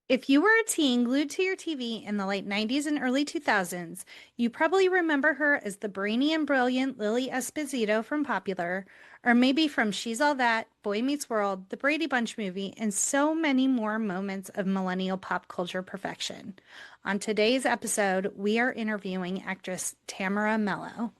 If you were a teen glued to your TV in the late 90s and early 2000s, you probably remember her as the brainy and brilliant Lily Esposito from Popular, or maybe from She's All That, Boy Meets World, The Brady Bunch movie, and so many more moments of millennial pop culture perfection. On today's episode, we are interviewing actress Tamara Mello.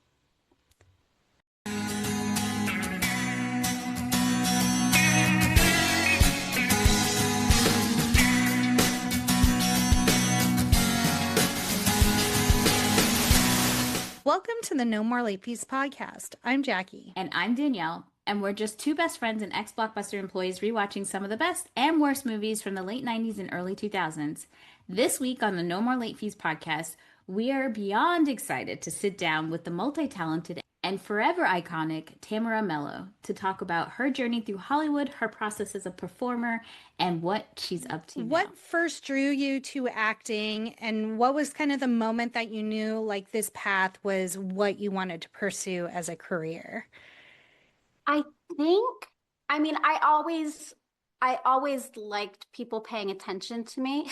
Welcome to the No More Late Fees podcast. I'm Jackie. And I'm Danielle. And we're just two best friends and ex-Blockbuster employees rewatching some of the best and worst movies from the late 90s and early 2000s. This week on the No More Late Fees podcast, we are beyond excited to sit down with the multi-talented and forever iconic Tamara Mello to talk about her journey through Hollywood, her process as a performer, and what she's up to now. What first drew you to acting, and what was kind of the moment that you knew like this path was what you wanted to pursue as a career? I think, I always liked people paying attention to me.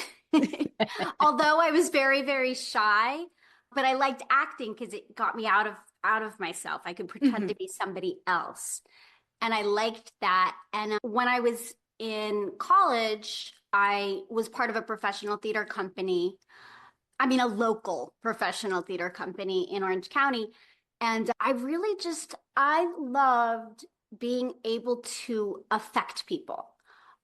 Although I was very, very shy, but I liked acting because it got me out of myself. I could pretend to be somebody else. And I liked that. And when I was in college, I was part of a professional theater company. A local professional theater company in Orange County. And I loved being able to affect people.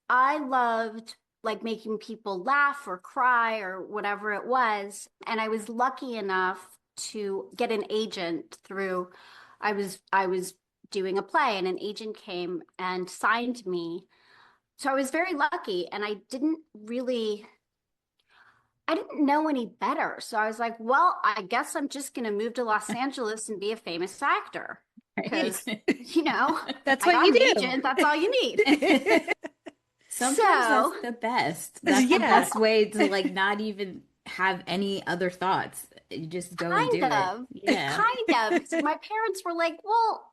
I loved like making people laugh or cry or whatever it was. And I was lucky enough to get an agent through, I was doing a play and an agent came and signed me. So I was very lucky, and I didn't know any better. So I was like, well, I guess I'm just going to move to Los Angeles and be a famous actor. Because, that's what you do. Agent, that's all you need. Sometimes that's the best. That's the best way to like not even have any other thoughts. You just go and do it. Yeah. Kind of. So my parents were like, well,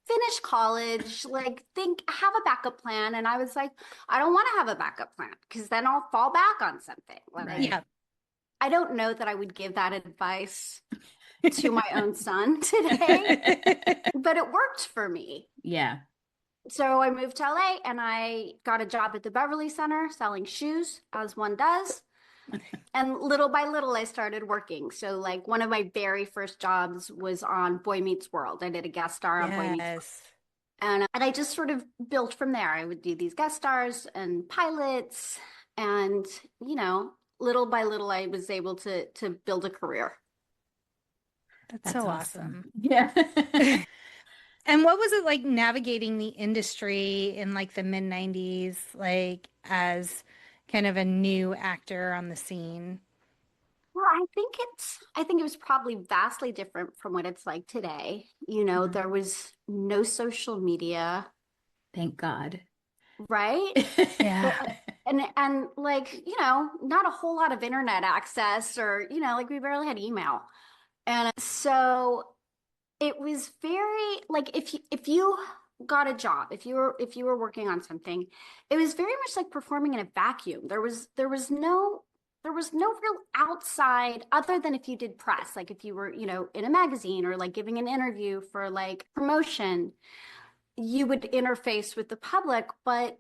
finish college, have a backup plan. And I was like, I don't want to have a backup plan because then I'll fall back on something. Yeah. I don't know that I would give that advice to my own son today, but it worked for me. Yeah. So I moved to LA and I got a job at the Beverly Center selling shoes, as one does. And little by little, I started working. So like one of my very first jobs was on Boy Meets World. I did a guest star on Boy Meets World. And I just sort of built from there. I would do these guest stars and pilots. And, little by little, I was able to build a career. That's so awesome. Yeah. And what was it like navigating the industry in like the mid 90s, like as kind of a new actor on the scene? Well, I think it was probably vastly different from what it's like today. There was no social media. Thank God. Right? Yeah. And not a whole lot of internet access or, we barely had email. And so it was very like if you got a job, if you were working on something, it was very much like performing in a vacuum. There was no real outside other than if you did press, like if you were, in a magazine or like giving an interview for like promotion, you would interface with the public, but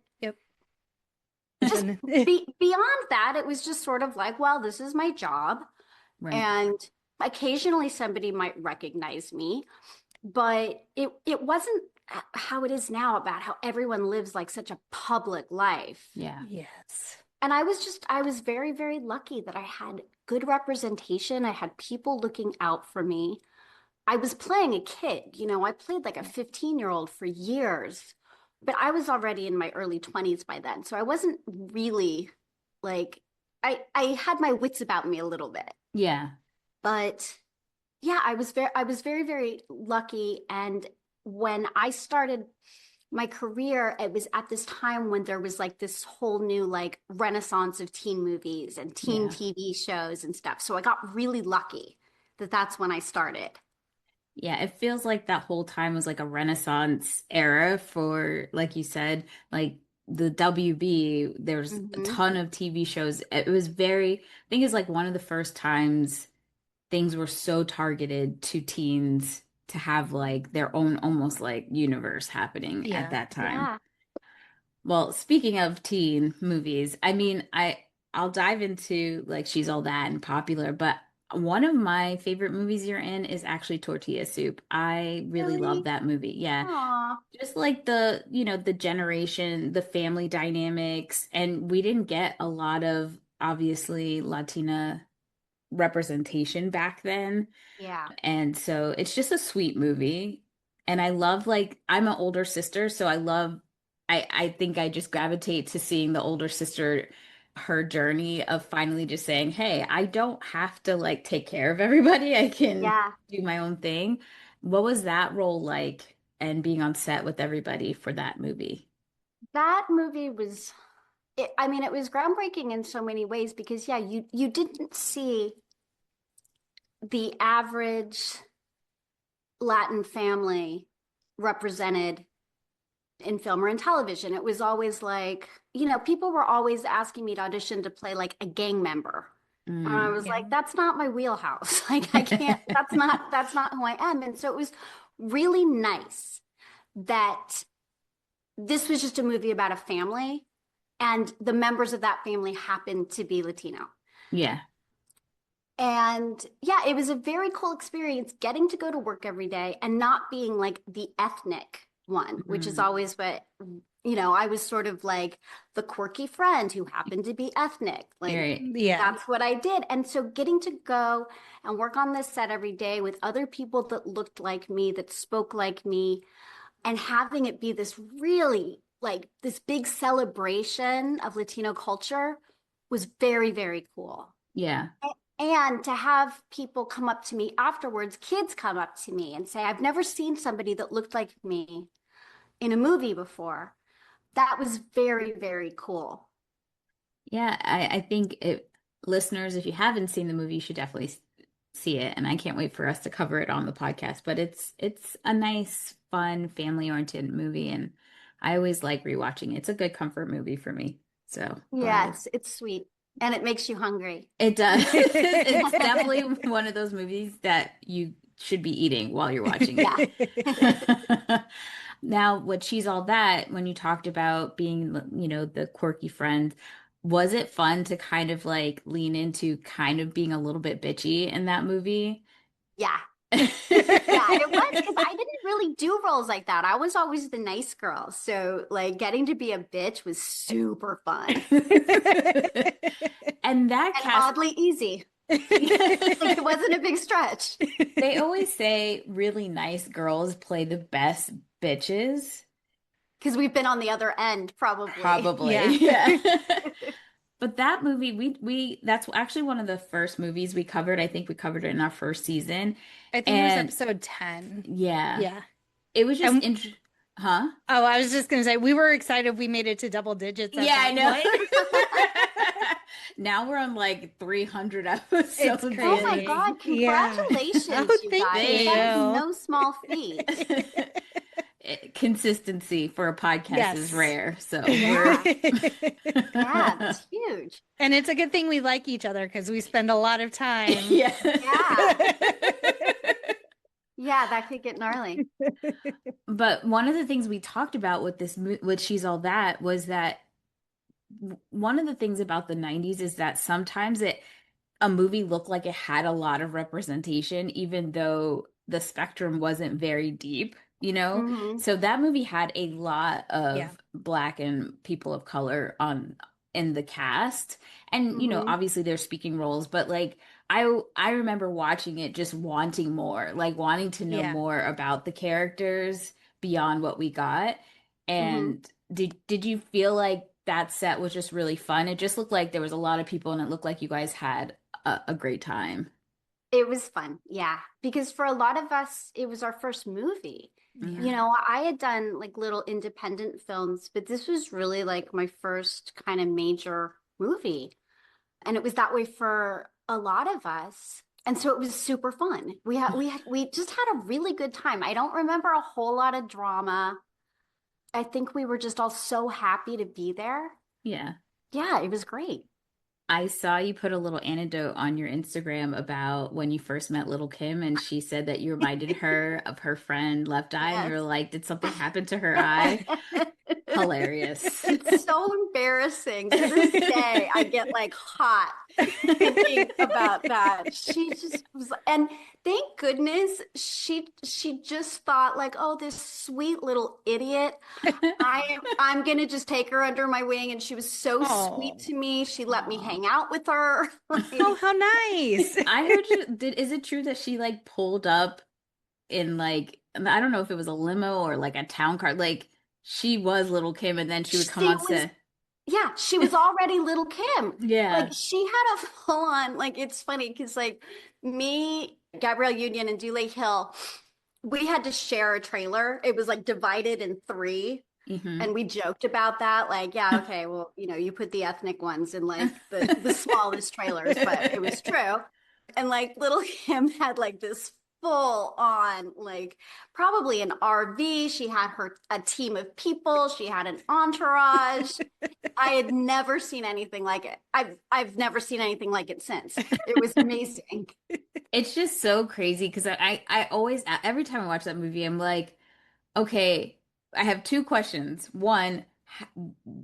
just beyond that, it was just sort of like, well, this is my job. Right. And occasionally somebody might recognize me, but it wasn't how it is now about how everyone lives like such a public life. Yeah. Yes. And I was very, very lucky that I had good representation. I had people looking out for me. I was playing a kid, I played like a 15-year-old for years, but I was already in my early 20s by then. So I wasn't really like, I had my wits about me a little bit. Yeah. But yeah, I was very, very lucky. And when I started my career, it was at this time when there was like this whole new like renaissance of teen movies and teen TV shows and stuff. So I got really lucky that that's when I started. Yeah, it feels like that whole time was like a Renaissance era for, like you said, like the WB, there's a Mm-hmm. ton of TV shows. It was very, I think it's like one of the first times things were so targeted to teens to have like their own almost like universe happening at Yeah. that time. Yeah. Well, speaking of teen movies, I mean, I'll dive into like She's All That and Popular, but one of my favorite movies you're in is actually Tortilla Soup. I really love Really? that movie. Yeah. Aw. Just like the, the generation, the family dynamics, and we didn't get a lot of obviously Latina representation back then. Yeah. And so it's just a sweet movie. And I love like I'm an older sister, so I think I just gravitate to seeing the older sister, her journey of finally just saying, "Hey, I don't have to like take care of everybody. I can Yeah. do my own thing." What was that role like and being on set with everybody for that movie? That movie was, I mean, it was groundbreaking in so many ways because, yeah, you didn't see the average Latin family represented in film or in television. It was always like, people were always asking me to audition to play like a gang member. And I Mm. was Yeah. like, that's not my wheelhouse. Like I can't, that's not who I am. And so it was really nice that this was just a movie about a family and the members of that family happened to be Latino. Yeah. And yeah, it was a very cool experience getting to go to work every day and not being like the ethnic one, which is Mm. always what, I was sort of like the quirky friend who happened to be ethnic. Like Right. Yeah. that's what I did. And so getting to go and work on this set every day with other people that looked like me, that spoke like me, and having it be this really like this big celebration of Latino culture was very, very cool. Yeah. And to have people come up to me afterwards, kids come up to me and say, I've never seen somebody that looked like me in a movie before. That was very, very cool. Yeah, I think listeners, if you haven't seen the movie, you should definitely see it. And I can't wait for us to cover it on the podcast. But it's a nice, fun, family-oriented movie, and I always like rewatching it. It's a good comfort movie for me. So glad Yeah, it's sweet and it makes you hungry. it does. It's definitely one of those movies that you should be eating while you're watching Yeah. it. Now, what She's All That, when you talked about being, the quirky friend, was it fun to kind of like lean into kind of being a little bit bitchy in that movie? Yeah. Yeah, it was because I didn't really do roles like that. I was always the nice girl. So like getting to be a bitch was super fun And that and cast, oddly easy. Like it wasn't a big stretch. they always say really nice girls play the best bitches. Because we've been on the other end, probably. Probably. Yeah. Yeah. But that movie, we that's actually one of the first movies we covered. I think we covered it in our first season. I think it was And episode 10. yeah, Yeah. it was just And huh? oh, I was just gonna say we were excited we made it to double digits at Yeah, I that know. point. Now we're on like 300 episodes. It's Oh my crazy. God, Yeah. congratulations, Oh, you thank guys. you. That is no small feat. Consistency for a podcast is Yes. rare. So Yeah. we're Yeah, that's huge. And it's a good thing we like each other because we spend a lot of time. yeah. Yeah. Yeah, that could get gnarly. But one of the things we talked about with with She's All That was that one of the things about the 90s is that sometimes a movie looked like it had a lot of representation, even though the spectrum wasn't very deep, you know? Hmm. So that movie had a lot Yeah. of Black and people of color in the cast. And, Hmm. obviously they're speaking roles, but like I remember watching it just wanting more, like wanting to know Yeah. more about the characters beyond what we got. Hmm. And did you feel like that set was just really fun? It just looked like there was a lot of people and it looked like you guys had a great time. It was fun, yeah. Because for a lot of us, it was our first movie. Yeah. I had done like little independent films, but this was really like my first kind of major movie. And it was that way for a lot of us. And so it was super fun. We just had a really good time. I don't remember a whole lot of drama. I think we were just all so happy to be there. Yeah. Yeah, it was great. I saw you put a little anecdote on your Instagram about when you first met Little Kim, and she said that you reminded her of her friend Left Eye, and Yes. you're like, did something happen to her eye? Hilarious. It's so embarrassing. To this day, I get like hot thinking about that. She just was, and thank goodness she just thought like, oh, this sweet little idiot. I'm gonna just take her under my wing, and she was so Oh, sweet to me. She let me Aw. hang out with her. oh, how nice. I heard you is it true that she like pulled up in like I don't know if it was a limo or like a town car, like she was Little Kim and then she would come She on was set. Yeah, she was already Little Kim. Like Yeah. she had a full on, like it's funny because like me, Gabrielle Union, and Dule Hill, we had to share a trailer. It was like divided in three. Hmm. And we joked about that, like, yeah, okay, well, you put the ethnic ones in like the smallest trailers, but it was true. And like Little Kim had like this full on, like probably an RV. She had a team of people. She had an entourage. I had never seen anything like it. I've never seen anything like it since. It was amazing. It's just so crazy because I always every time I watch that movie I'm like, okay, I have two questions. One,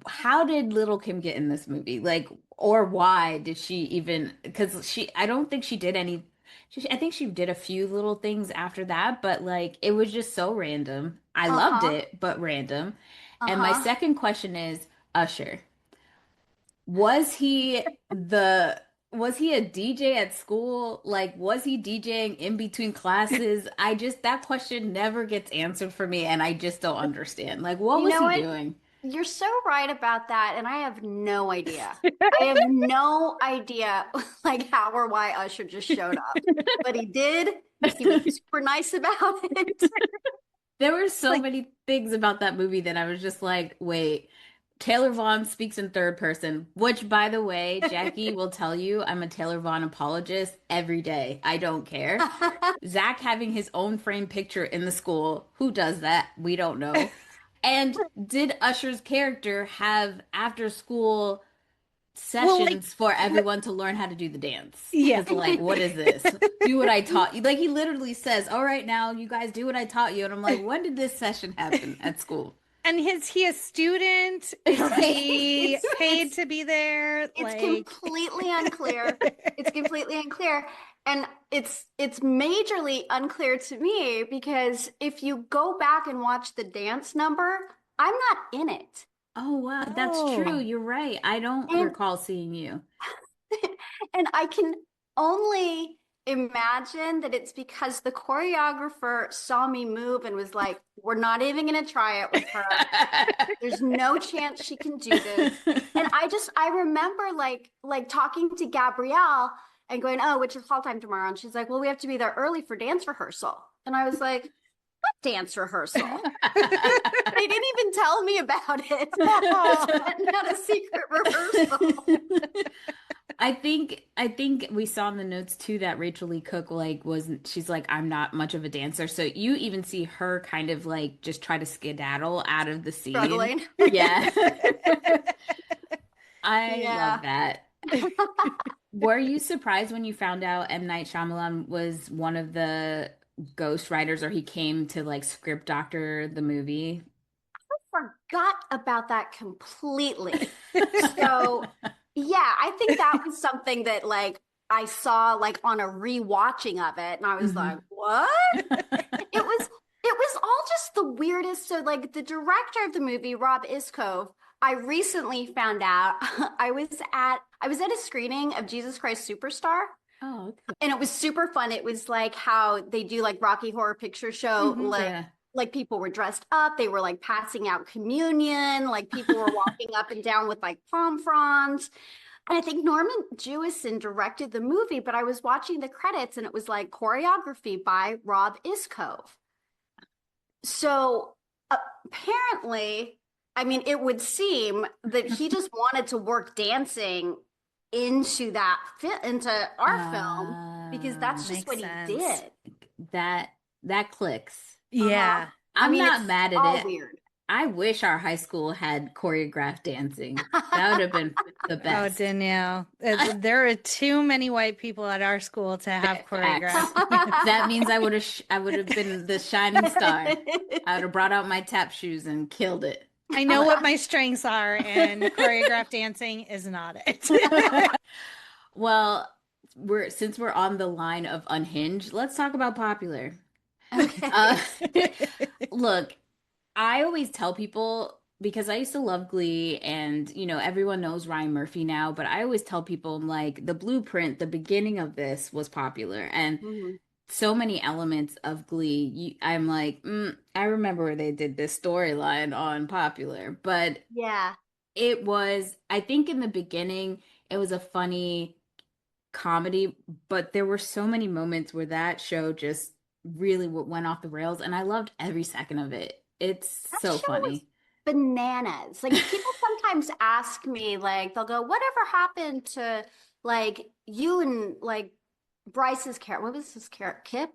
how did Little Kim get in this movie? Like, or why did she even? Because I don't think she did any. I think she did a few little things after that, but like, it was just so random. I loved Uh-huh. it, but random. And my Uh-huh. second question is, Usher. Was he the was he a DJ at school? Like, was he DJing in between classes? I just that question never gets answered for me, and I just don't understand. Like, what You was know he what? doing? You're so right about that, and I have no idea. I have no idea like how or why Usher just showed up. But he did. He was super nice about it. There were so Like, many things about that movie that I was just like, wait, Taylor Vaughn speaks in third person, which, by the way, Jackie will tell you I'm a Taylor Vaughn apologist every day. I don't care. Zach having his own framed picture in the school. Who does that? We don't know. And did Usher's character have after school Well, like, sessions for everyone to learn how to do the dance? yeah. Because, like, what is this? Do what I taught you. Like, he literally says, all right, now you guys do what I taught you. And I'm like, when did this session happen at school? And is he a student? Is Right? he paid it's to be there? it's Like, completely unclear. It's completely unclear. And it's majorly unclear to me because if you go back and watch the dance number, I'm not in it. Oh, wow. That's true. oh, You're right. I don't And recall seeing you. and I can only imagine that it's because the choreographer saw me move and was like, we're not even going to try it with her. There's no chance she can do this. And I remember like talking to Gabrielle and going, oh, what's your call time tomorrow? And she's like, well, we have to be there early for dance rehearsal. And I was like, what dance rehearsal? They didn't even tell me about it. Not a secret rehearsal. I think we saw in the notes too that Rachel Lee Cook like wasn't she's like I'm not much of a dancer. So you even see her kind of like just try to skedaddle out of the scene. Struggling. Yeah. I love Yeah. that. Were you surprised when you found out M. Night Shyamalan was one of the ghost writers or he came to like script doctor the movie? Forgot about that completely. So, yeah, I think that was something that like I saw like on a rewatching of it and I was like, Mhm. "What?" It was all just the weirdest. So like the director of the movie, Rob Iscove, I recently found out I was at a screening of Jesus Christ Superstar Oh, okay. and it was super fun. It was like how they do like Rocky Horror Picture Show, mhm. Yeah. like people were dressed up, they were like passing out communion, like people were walking up and down with like palm fronds. And I think Norman Jewison directed the movie, but I was watching the credits and it was like choreography by Rob Iscove. So apparently, I mean, it would seem that he just wanted to work dancing into into our film because that's just Makes what he sense. did. that that clicks. Uh-huh. Yeah. I I'm mean, not it's mad at all it. weird. I wish our high school had choreographed dancing. That would have been the Oh, best. Danielle, there are too many white people at our school to have Facts. choreographed. That means I would have been the shining star. I would have brought out my tap shoes and killed it. I know what my strengths are, and choreographed dancing is not it. Well, since we're on the line of unhinged, let's talk about popular. Uh, Okay. look, I always tell people because I used to love Glee and everyone knows Ryan Murphy now, but I always tell people I'm like the blueprint, the beginning of this was popular and Mhm. so many elements of Glee. I'm like, I remember where they did this storyline on Popular, but Yeah. it was, I think in the beginning, it was a funny comedy, but there were so many moments where that show just really went off the rails, and I loved every second of it. It's That so show was funny. bananas. Like people sometimes ask me, like, they'll go, whatever happened to like you and like Bryce's character? What was his character? Kip?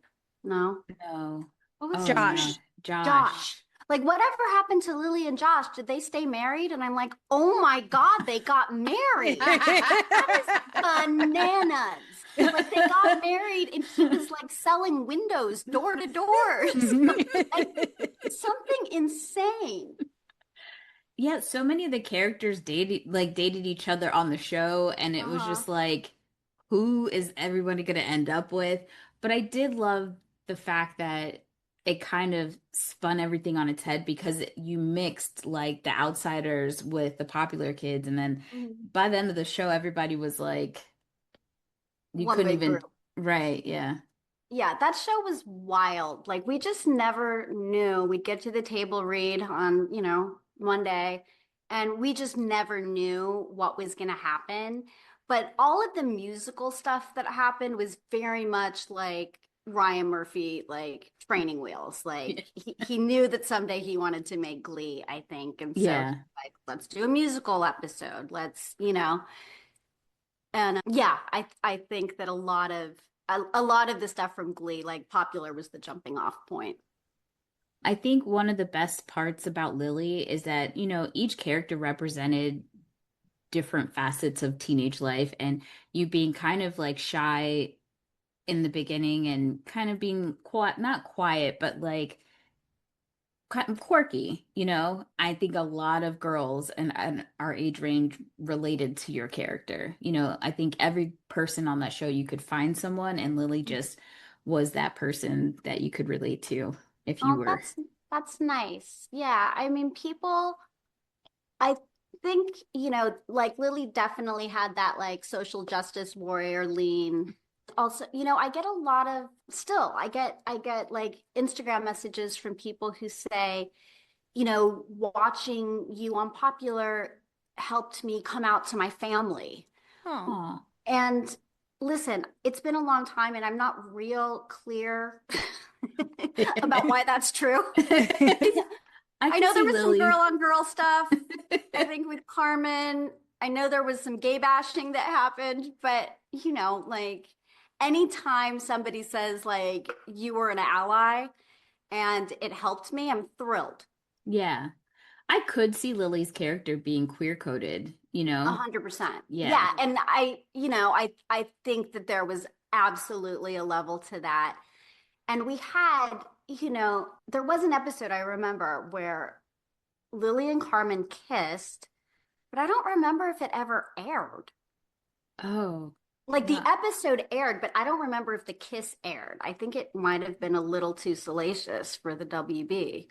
No. No. What was Oh his no. Josh. name? Josh. Josh. Like whatever happened to Lily and Josh? Did they stay married? And I'm like, oh my God, they got married. That is bananas. Like they got married and he was like selling windows door to door. Like something insane. Yeah, so many of the characters dated each other on the show, and it was Uh-huh. just like, who is everybody going to end up with? But I did love the fact that it kind of spun everything on its head because you mixed like the outsiders with the popular kids, and then Mhm. by the end of the show, everybody was like, you One couldn't big even, group. right? Yeah, Yeah, that show was wild. Like we just never knew. We'd get to the table read on, Monday, and we just never knew what was going to happen. But all of the musical stuff that happened was very much like Ryan Murphy, like training wheels. Like he knew that someday he wanted to make Glee, I think. And so yeah. like, let's do a musical episode. And yeah, I think that a lot of the stuff from Glee, like Popular, was the jumping off point. I think one of the best parts about Lily is that, each character represented different facets of teenage life, and you being kind of like shy in the beginning and kind of being quiet, not quiet, but like kind of quirky, I think a lot of girls and our age range related to your character. I think every person on that show you could find someone, and Lily just was that person that you could relate to if you Oh, were. that's nice. Yeah, I mean, I think, like Lily definitely had that like social justice warrior lean. Also, I get a lot of still, I get like Instagram messages from people who say, watching you on Popular helped me come out to my family. Oh. Oh. And listen, it's been a long time and I'm not real clear about why that's true. I I can know there see was some girl Lily. on girl stuff, I think with Carmen. I know there was some gay bashing that happened, but like anytime somebody says like you were an ally and it helped me, I'm thrilled. Yeah. I could see Lily's character being queer coded, you know? 100%. Yeah. Yeah, and I think that there was absolutely a level to that. And we had, there was an episode I remember where Lily and Carmen kissed, but I don't remember if it ever aired. Oh, Like the wow. episode aired, but I don't remember if the kiss aired. I think it might have been a little too salacious for the WB.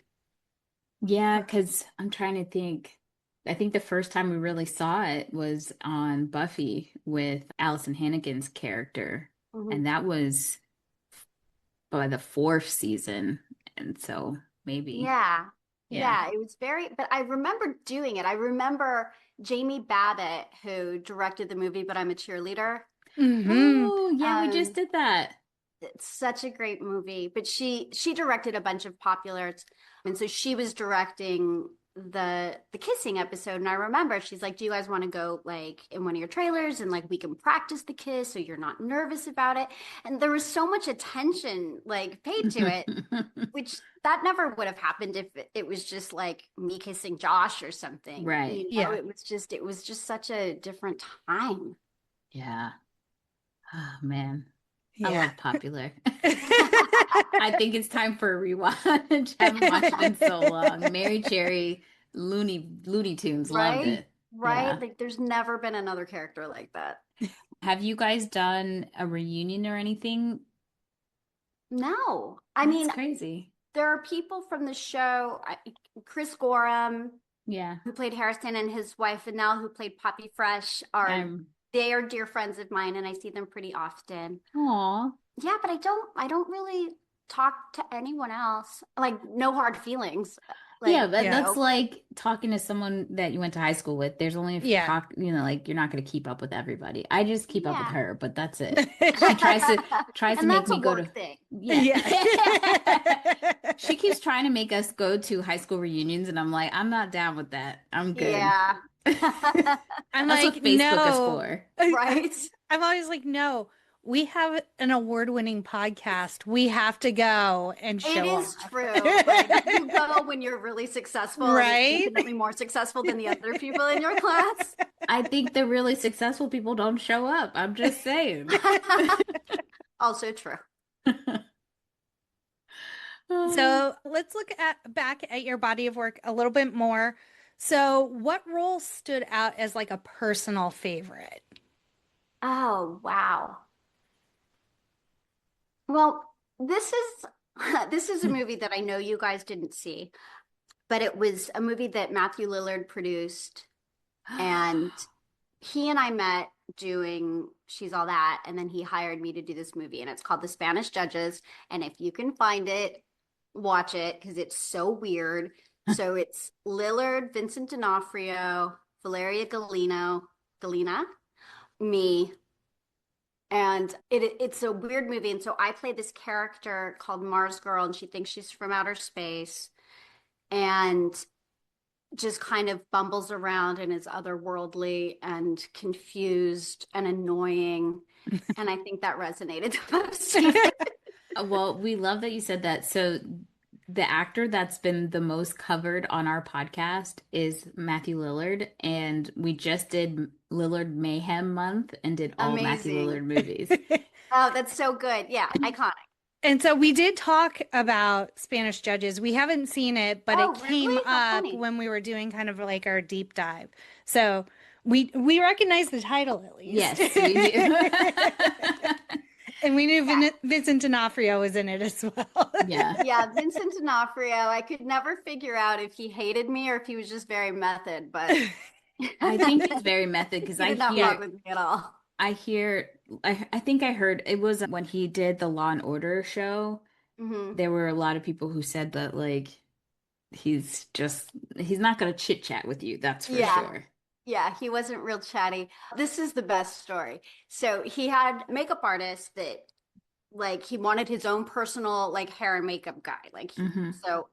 Yeah, because I'm trying to think. I think the first time we really saw it was on Buffy with Allison Hannigan's character, Mhm. and that was by the fourth season. And so maybe, Yeah. yeah. Yeah, it was but I remember doing it. I remember Jamie Babbitt, who directed the movie, But I'm a Cheerleader. Hmm. Oh, yeah, we just Um, did that. it's such a great movie, but she directed a bunch of popular, and so she was directing the kissing episode, and I remember she's like, do you guys want to go like in one of your trailers and like we can practice the kiss so you're not nervous about it? And there was so much attention like paid to it, which that never would have happened if it was just like me kissing Josh or something. Right. You know, Yeah. it was just such a different time. Yeah. Oh man. I Yeah. love Popular. I think it's time for a rewatch. I haven't watched it in so long. Mary Cherry, Looney Tunes, loved Right? it. Right? Yeah. Like there's never been another character like that. Have you guys done a reunion or anything? No. I That's mean, crazy. there are people from the show, Chris Gorham, Yeah. who played Harrison, and his wife Vanelle, who played Poppy Fresh, I'm they are dear friends of mine, and I see them pretty often. Aw. Yeah, but I don't really talk to anyone else. Like no hard feelings. Yeah, Like, but you Yeah. that's know. like talking to someone that you went to high school with. There's only a Yeah. talk, like you're not going to keep up with everybody. I just keep up with Yeah. her, but that's it. She tries to And make that's a me go to work thing. yeah. Yeah. She keeps trying to make us go to high school reunions, and I'm like, I'm not down with that. I'm good. Yeah. I'm That's like, what Facebook is no. for. Right? I'm always like, no, we have an award-winning podcast. We have to go and It show is off. true. Like you go when you're really successful and Right? infinitely more successful than the other people in your class. I think the really successful people don't show up. I'm just saying. Also true. So let's look back at your body of work a little bit more. So what role stood out as like a personal favorite? Oh, wow. Well, this is this is a movie that I know you guys didn't see, but it was a movie that Matthew Lillard produced, and he and I met doing She's All That, and then he hired me to do this movie, and it's called The Spanish Judges. And if you can find it, watch it because it's so weird. So it's Lillard, Vincent D'Onofrio, Valeria Galina, me, and it's a weird movie. And so I play this character called Mars Girl, and she thinks she's from outer space and just kind of bumbles around and is otherworldly and confused and annoying. And I think that resonated the most. Well, we love that you said that. So the actor that's been the most covered on our podcast is Matthew Lillard, and we just did Lillard Mayhem Month and did all Matthew Amazing. Lillard movies. Oh, that's so good. Yeah, iconic. And so we did talk about Spanish Judges. We haven't seen it, but Oh, it came really? How up funny. when we were doing kind of like our deep dive. So we recognize the title at least. Yes, we do. And we knew Vincent D'Onofrio was in it as well. Yeah. Yeah, Vincent D'Onofrio. I could never figure out if he hated me or if he was just very method, but I think he's very method because he I did not hear fuck with me at all. I think I heard it was when he did the Law and Order show. Hmm. There were a lot of people who said that like he's not gonna chit chat with you, that's for Yeah. sure. Yeah, he wasn't real chatty. This is the best story. So he had a makeup artist that like he wanted his own personal like hair and makeup guy. Mhm. So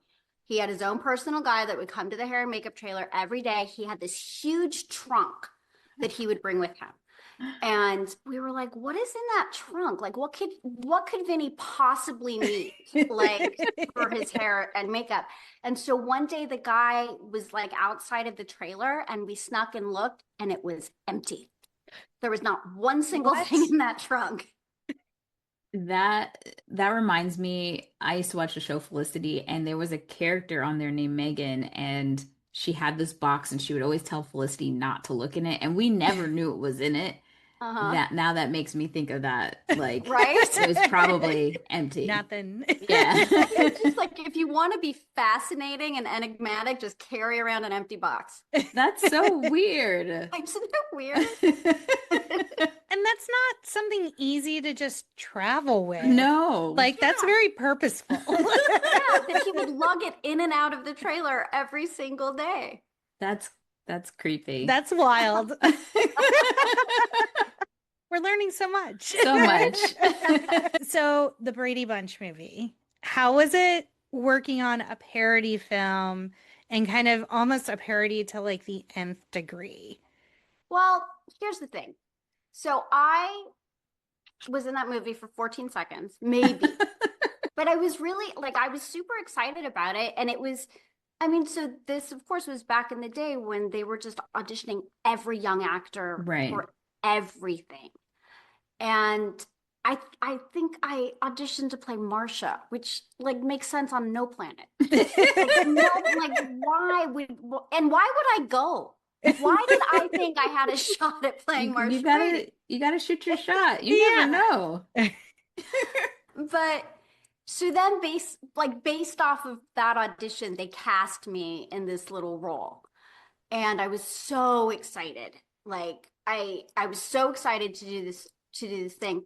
he had his own personal guy that would come to the hair and makeup trailer every day. He had this huge trunk that he would bring with him. And we were like, what is in that trunk? Like what could Vinny possibly need like for his hair and makeup? And so one day the guy was like outside of the trailer and we snuck and looked and it was empty. There was not one single What? thing in that trunk. That reminds me, I used to watch the show Felicity, and there was a character on there named Megan, and she had this box, and she would always tell Felicity not to look in it, and we never knew it was in it. Uh-huh. That now that makes me think of that, like Right? it was probably empty. Nothing. Yeah. It's just like if you want to be fascinating and enigmatic, just carry around an empty box. That's so weird. Like, isn't that weird? And that's not something easy to just travel with. No. Like that's Yeah. very purposeful. Yeah, that he would lug it in and out of the trailer every single day. That's creepy. That's wild. We're learning so much. So much. So the Brady Bunch movie, how was it working on a parody film and kind of almost a parody to like the nth degree. Well, here's the thing. So I was in that movie for 14 seconds, maybe. But I was really like, I was super excited about it. And it was, I mean, so this, of course, was back in the day when they were just auditioning every young actor Right. for everything. And I think I auditioned to play Marsha, which like makes sense on no planet. Like, no, like and why would I go? Why did I think I had a shot at playing Marsha Brady? You gotta shoot your shot. You Yeah. never know. But so then based off of that audition, they cast me in this little role. And I was so excited. Like I was so excited to do this thing.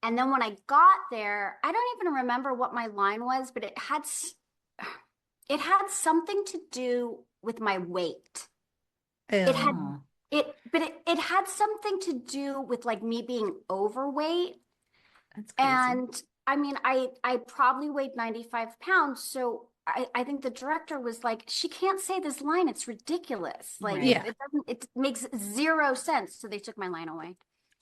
And then when I got there, I don't even remember what my line was, but it had something to do with my weight. It had Oh, it had something to do with like me being overweight. that's crazy. And I mean, I probably weighed 95 pounds. So I think the director was like, she can't say this line. It's ridiculous. Like Right. Yeah. it makes zero sense. So they took my line away.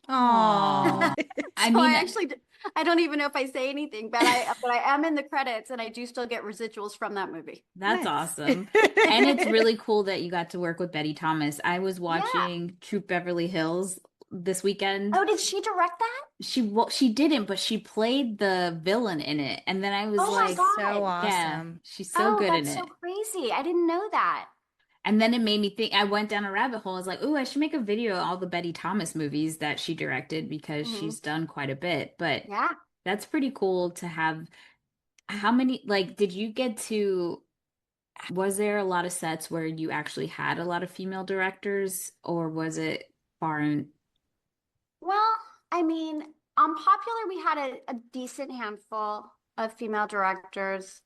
Aw. I So mean, I actually, I don't even know if I say anything, but I am in the credits and I do still get residuals from that movie. that's Nice. awesome. And it's really cool that you got to work with Betty Thomas. I was Yeah. watching Troop Beverly Hills this weekend. Oh, did she direct that? She didn't, but she played the villain in it. And then I was Oh my like, God. So yeah, awesome. she's so good in That's it. so crazy. I didn't know that. And then it made me think, I went down a rabbit hole. I was like, ooh, I should make a video of all the Betty Thomas movies that she directed because Mhm. she's done quite a bit. But Yeah. that's pretty cool to have. How many, like, did you get to, was there a lot of sets where you actually had a lot of female directors, or was it far in? Well, I mean, on Popular, we had a decent handful of female directors.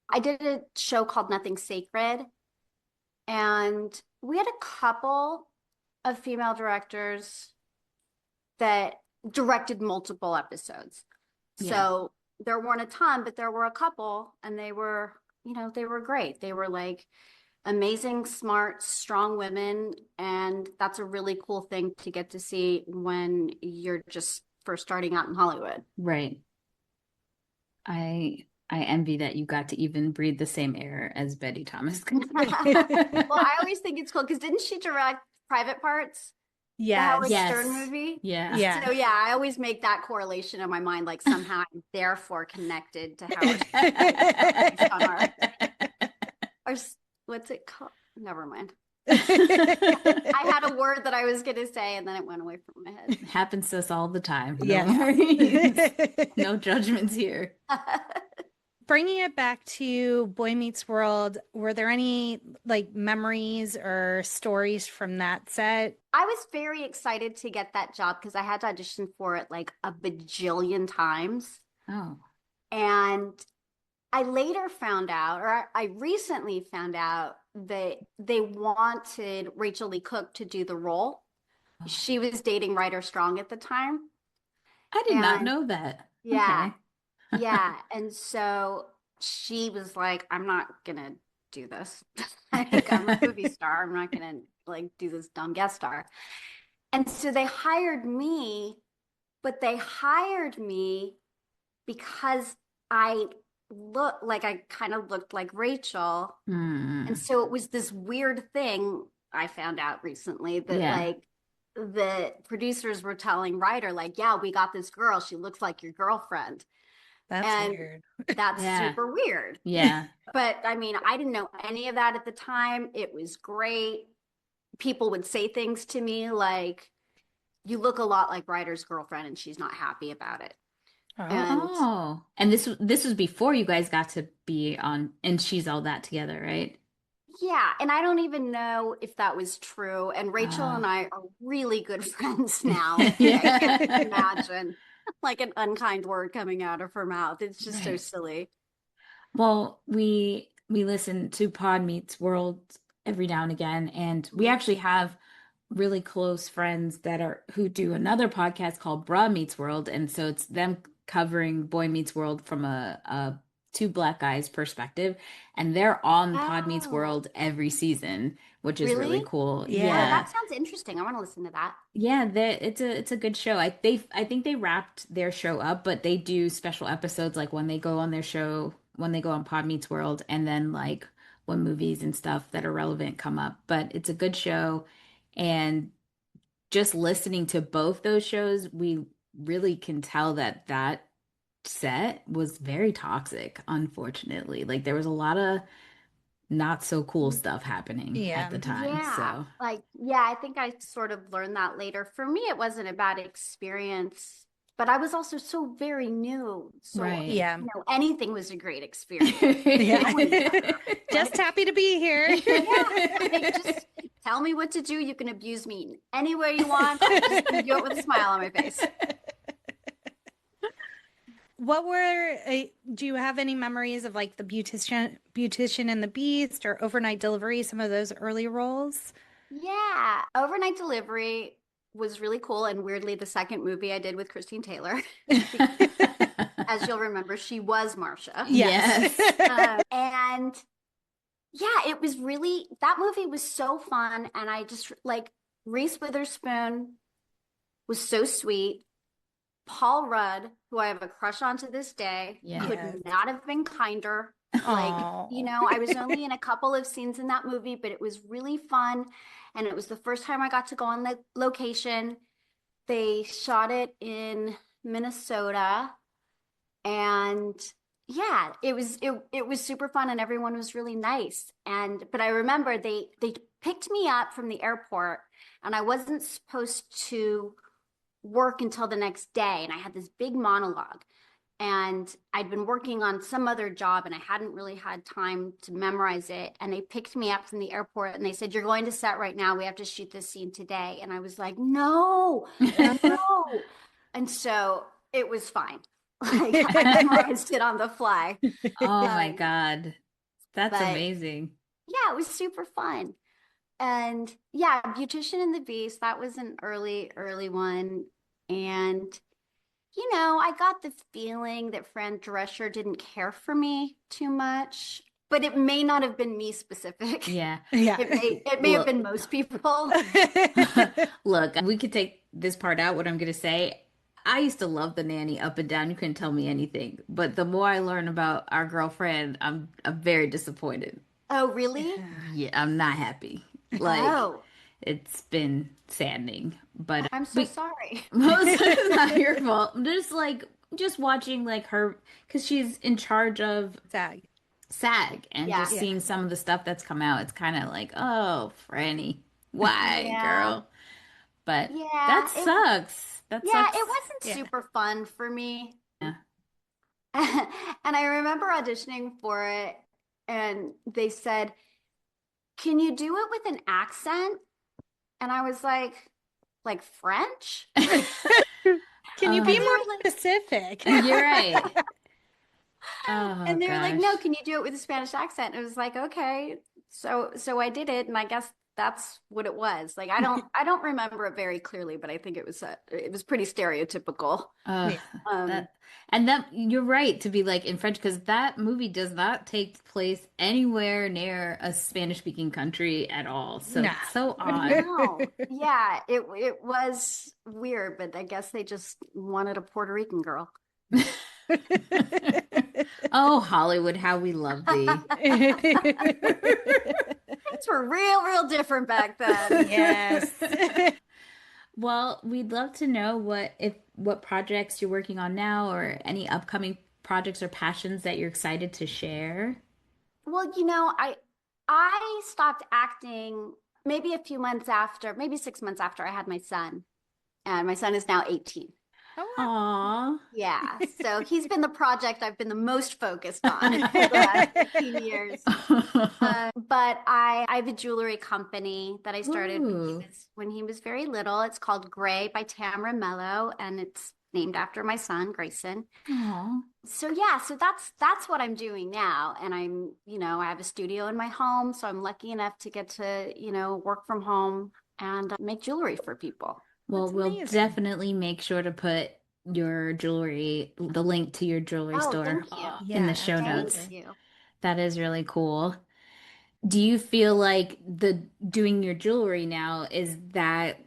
I did a show called Nothing Sacred, and we had a couple of female directors that directed multiple episodes. Yeah. So there weren't a ton, but there were a couple, and they were, they were great. They were like amazing, smart, strong women. And that's a really cool thing to get to see when you're just first starting out in Hollywood. Right. I envy that you got to even breathe the same air as Betty Thomas. Well, I always think it's cool because didn't she direct Private Parts? The Yes. Howard Yes. Stern movie? Yeah. Yeah. So yeah, I always make that correlation in my mind, like somehow I'm therefore connected to Howard Stern on our what's it called? Never mind. I had a word that I was going to say and then it went away from my head. It happens to us all the time. No Yeah. worries. No judgments here. Bringing it back to Boy Meets World, were there any like memories or stories from that set? I was very excited to get that job because I had to audition for it like a bajillion times. Oh, And I later found out, or I recently found out that they wanted Rachel Lee Cook to do the role. She was dating Ryder Strong at the time. I did not And- know that. Yeah. Okay. Yeah. And so she was like, I'm not gonna do this. Like, I'm a movie star. I'm not gonna like do this dumb guest star. And so they hired me, but they hired me because I kind of looked like Rachel. Hmm. And so it was this weird thing I found out recently that Yeah. like the producers were telling Ryder, like, yeah, we got this girl. She looks like your girlfriend. That's And- weird. That's Yeah. super weird. Yeah. But I mean, I didn't know any of that at the time. It was great. People would say things to me like, you look a lot like Ryder's girlfriend and she's not happy about it. And Oh, and this was before you guys got to be on and She's All That Together, right? yeah, and I don't even know if that was true. And Rachel Oh. and I are really good friends now. Yeah. I can't imagine like an unkind word coming out of her mouth. It's just so Right. silly. Well, we listen to Pod Meets World every now and again, and we actually have really close friends who do another podcast called Bra Meets World, and so it's them covering Boy Meets World from a two black guys' perspective, and they're on Pod Meets Oh, World every season, which is really really? cool. Oh, Yeah. Yeah. that sounds interesting. I want to listen to that. Yeah, it's a good show. I think they wrapped their show up, but they do special episodes like when they go on their show, when they go on Pod Meets World, and then like when movies and stuff that are relevant come up. But it's a good show, and just listening to both those shows, we really can tell that that set was very toxic, unfortunately. Like there was a lot of not so cool stuff happening at Yeah. the time. Yeah, So, like, yeah, I think I sort of learned that later. For me, it wasn't a bad experience, but I was also so very new. So, right. Yeah. anything was a great experience. Yeah. Knowing better. Just Like, happy to be here. yeah, like just tell me what to do. You can abuse me any way you want. I'm just gonna do it with a smile on my face. What were, do you have any memories of like the Beautician and the Beast or Overnight Delivery, some of those early roles? Yeah, overnight delivery was really cool, and weirdly, the second movie I did with Christine Taylor, as you'll remember, she was Marcia. Yes. Yes. And yeah, it was really, that movie was so fun. And I just like Reese Witherspoon was so sweet. Paul Rudd, who I have a crush on to this day, Yeah. could Yes. not have been kinder. Like, Aw. I was only in a couple of scenes in that movie, but it was really fun. And it was the first time I got to go on the location. They shot it in Minnesota. And yeah, it was super fun and everyone was really nice. And but I remember they picked me up from the airport and I wasn't supposed to work until the next day. And I had this big monologue. And I'd been working on some other job and I hadn't really had time to memorize it. And they picked me up from the airport and they said, "You're going to set right now. We have to shoot this scene today." And I was like, "No, no." And so it was fine. Like I memorized it on the fly. Oh my Um, God. That's but amazing. yeah, it was super fun. And yeah, Beautician and the Beast, that was an early one. And I got the feeling that Fran Drescher didn't care for me too much, but it may not have been me specific. Yeah. Yeah. It may have Look, been most people. look, we could take this part out, what I'm gonna say. I used to love the nanny up and down. You couldn't tell me anything. But the more I learn about our girlfriend, I'm very disappointed. Oh, really? Yeah, I'm not happy. Like Oh, it's been saddening. But I'm so we sorry. most of it's not your fault. I'm just watching like her because she's in charge of Zag. SAG and Yeah. just seeing some of the stuff that's come out. It's kind of like, oh, Franny, why, Yeah. girl? But that Yeah. sucks. That Yeah, sucks. it wasn't Yeah. super fun for me. Yeah. And I remember auditioning for it, and they said, "Can you do it with an accent?" And I was like French? Can you Oh, be And they more were like, specific? you're right. Oh and they were like, "No, gosh. can you do it with a Spanish accent?" And it was like, "Okay." So I did it, and I guess that's what it was. Like I don't remember it very clearly, but I think it was pretty stereotypical. Uh, Yeah. Um, that and that you're right to be like in French because that movie does not take place anywhere near a Spanish speaking country at all. So Nah. it's so odd. no. Yeah, it was weird, but I guess they just wanted a Puerto Rican girl. Oh, Hollywood, how we love thee. Things were real different back then. Yes. Well, we'd love to know what projects you're working on now or any upcoming projects or passions that you're excited to share. Well, I stopped acting maybe a few months after, maybe 6 months after I had my son, and my son is now 18. Oh, wow. Aw. Yeah, so he's been the project I've been the most focused on for the last 15 years. But I have a jewelry company that I started Ooh. when he was very little. It's called Gray by Tamara Mello, and it's named after my son, Grayson. Aw. So yeah, so that's what I'm doing now. And I have a studio in my home, so I'm lucky enough to get to, work from home and make jewelry for people. Well, That's we'll amazing. definitely make sure to put your jewelry, the link to your jewelry Oh, store thank you. in the Yeah, show Thank notes. absolutely. you. That is really cool. Do you feel like the doing your jewelry now, is that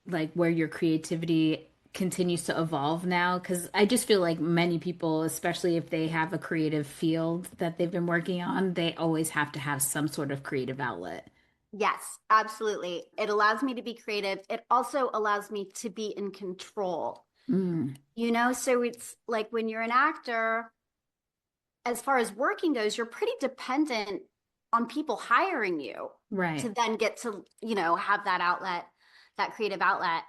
like where your creativity continues to evolve now? Because I just feel like many people, especially if they have a creative field that they've been working on, they always have to have some sort of creative outlet. Yes, absolutely. It allows me to be creative. It also allows me to be in control. Mm, So it's like when you're an actor, as far as working goes, you're pretty dependent on people hiring you to right. then get to, have that outlet, that creative outlet.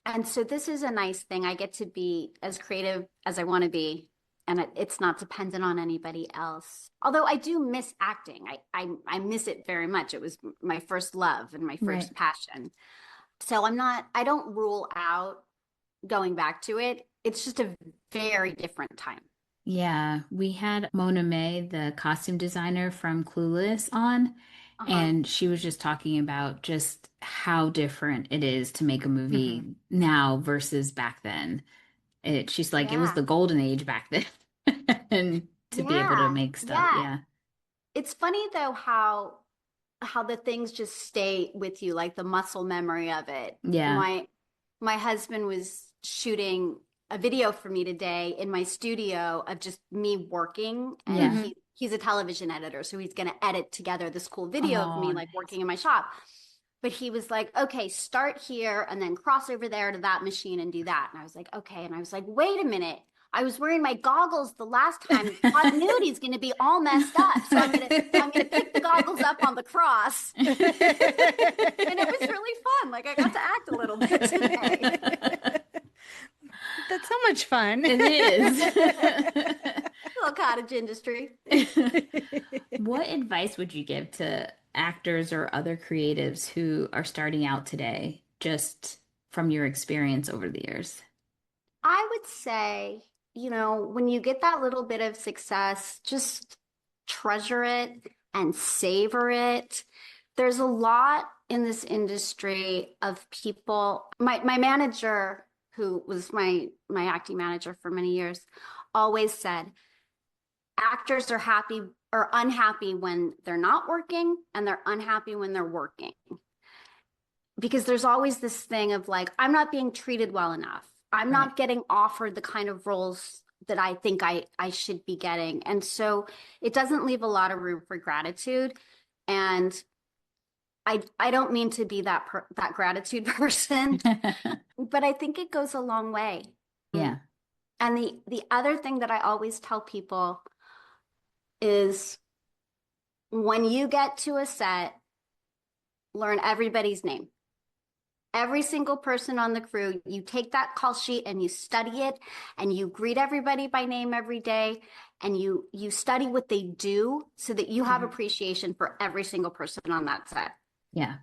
And so this is a nice thing. I get to be as creative as I want to be, and it's not dependent on anybody else. Although I do miss acting. I miss it very much. It was my first love and my Right. first passion. So I don't rule out going back to it. It's just a very different time. Yeah, we had Mona May, the costume designer from Clueless, on, Uh-huh. and she was just talking about just how different it is to make a Hmm. movie now versus back then. She's like, it was Yeah. the golden age back then, and to be able to Yeah. make stuff. Yeah. Yeah, It's funny though how the things just stay with you, like the muscle memory of it. yeah, My husband was shooting a video for me today in my studio of just me working, and yeah. Hmm. he's a television editor, so he's going to edit together this cool video of Oh, me like nice. working in my shop. But he was like, okay, start here and then cross over there to that machine and do that. And I was like, okay. And I was like, wait a minute. I was wearing my goggles the last time. Continuity is going to be all messed up. So I'm gonna pick the goggles up on the cross. And it was really fun. Like I got to act a little bit today. That's so much fun. It is. Little cottage industry. What advice would you give to actors or other creatives who are starting out today, just from your experience over the years? I would say, when you get that little bit of success, just treasure it and savor it. There's a lot in this industry of people. My manager, who was my acting manager for many years, always said actors are happy or unhappy when they're not working, and they're unhappy when they're working. Because there's always this thing of like, I'm not being treated well enough. I'm Right. not getting offered the kind of roles that I think I should be getting. And so it doesn't leave a lot of room for gratitude. And I don't mean to be that gratitude person, but I think it goes a long way. Yeah. And the other thing that I always tell people is when you get to a set, learn everybody's name. Every single person on the crew, you take that call sheet and you study it, and you greet everybody by name every day, and you study what they do so that you have Mhm. appreciation for every single person on that set. Yeah.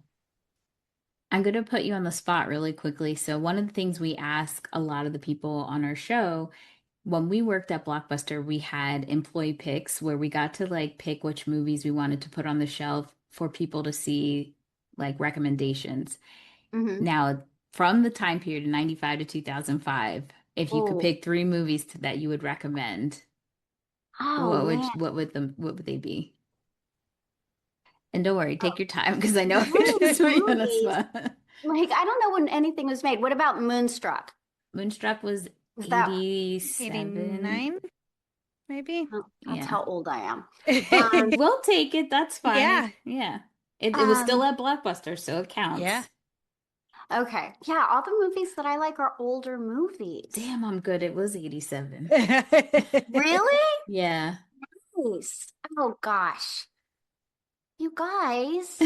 I'm going to put you on the spot really quickly. So, one of the things we ask a lot of the people on our show, when we worked at Blockbuster, we had employee picks where we got to like pick which movies we wanted to put on the shelf for people to see, like recommendations. Mm-hmm. Now, from the time period of 95 to 2005, if you could Oh, pick three movies that you would recommend, oh man. what would they be? And don't worry, Oh, take your time because I know I three just put you on the movies. spot. Like, I don't know when anything was made. What about Moonstruck? Moonstruck was Is that, 87. 89, maybe? oh, that's Yeah. how old I am. Um, We'll take it. That's fine. Yeah. Yeah. It was still um, at Blockbuster, so it Yeah. counts. okay. Yeah, all the movies that I like are older movies. Damn, I'm good. It was 87. Really? Yeah. Nice. Oh gosh. You guys,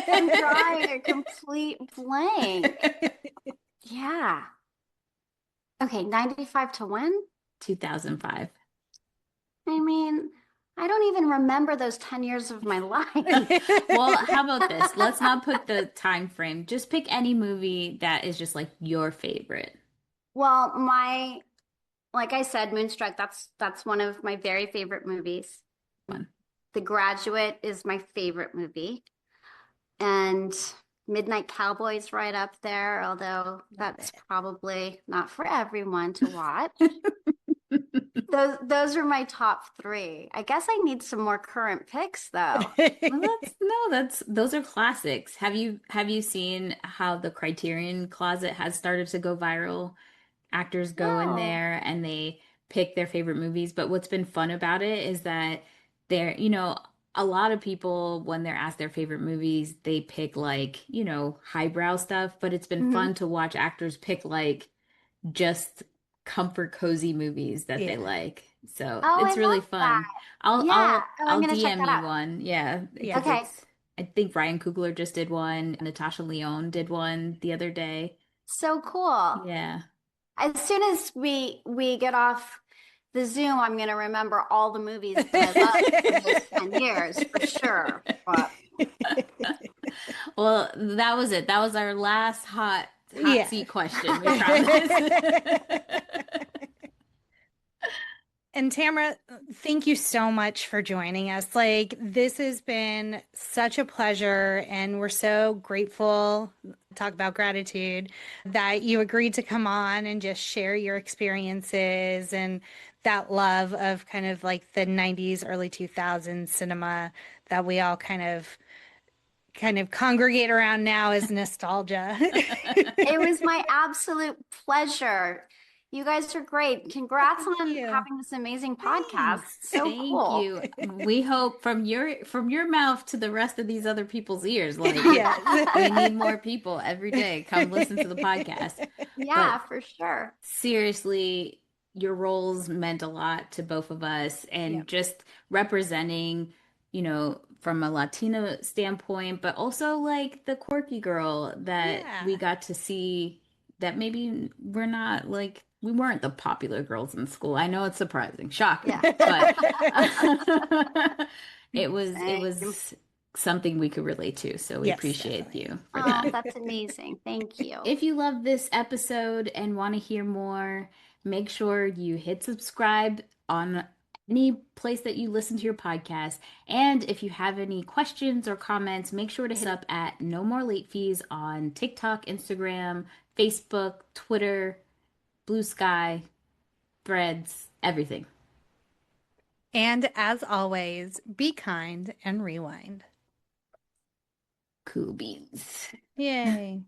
I'm drawing a complete blank. Yeah. Okay, 95 to when? 2005. I mean, I don't even remember those 10 years of my life. Well, how about this? Let's not put the time frame. Just pick any movie that is just like your favorite Well, like I said, Moonstruck, that's one of my very favorite movies. one. The Graduate is my favorite movie. And Midnight Cowboy's right up there, although that's probably not for everyone to watch. Those are my top three. I guess I need some more current picks though. Well, that's those are classics. Have you seen how the Criterion Closet has started to go viral? Actors go in No. there and they pick their favorite movies. But what's been fun about it is that they're, a lot of people, when they're asked their favorite movies, they pick like, highbrow stuff. But it's been Hmm. fun to watch actors pick like just comfort cozy movies that they Yeah. like. So Oh, I it's really love that. fun. I'll Yeah. I'll Oh, I'm I'll gonna check DM that you out. one. Yeah, Yeah. because Okay. I think Ryan Coogler just did one. Natasha Lyonne did one the other day. So cool. Yeah. As soon as we get off the Zoom, I'm gonna remember all the movies that I loved from those 10 years for sure. But Well, that was it. That was our last hot Yeah. seat question, we promise. And Tamara, thank you so much for joining us. Like, this has been such a pleasure, and we're so grateful, talk about gratitude, that you agreed to come on and just share your experiences and that love of kind of like the 90s, early 2000s cinema that we all kind of congregate around now as nostalgia. it was my absolute pleasure. You guys are great. Congrats Thank on you. having this amazing podcast. Thanks. So Thank cool. you. We hope from your mouth to the rest of these other people's ears, like we need Yes. more people every day. Come listen to the podcast. But Yeah, for sure. seriously, your roles meant a lot to both of us, and Yep. just representing, from a Latina standpoint, but also like the quirky girl that we Yeah. got to see, that maybe we weren't the popular girls in school. I know it's surprising, Yeah. shocking, but it Same. was something we could relate to. So we Yes, appreciate definitely. you for Oh, that. that's amazing. Thank you. If you love this episode and want to hear more, make sure you hit subscribe on any place that you listen to your podcast. And if you have any questions or comments, make sure to hit up at No More Late Fees on TikTok, Instagram, Facebook, Twitter, Blue Sky, Threads, everything. And as always, be kind and rewind. Cool beans. Yay.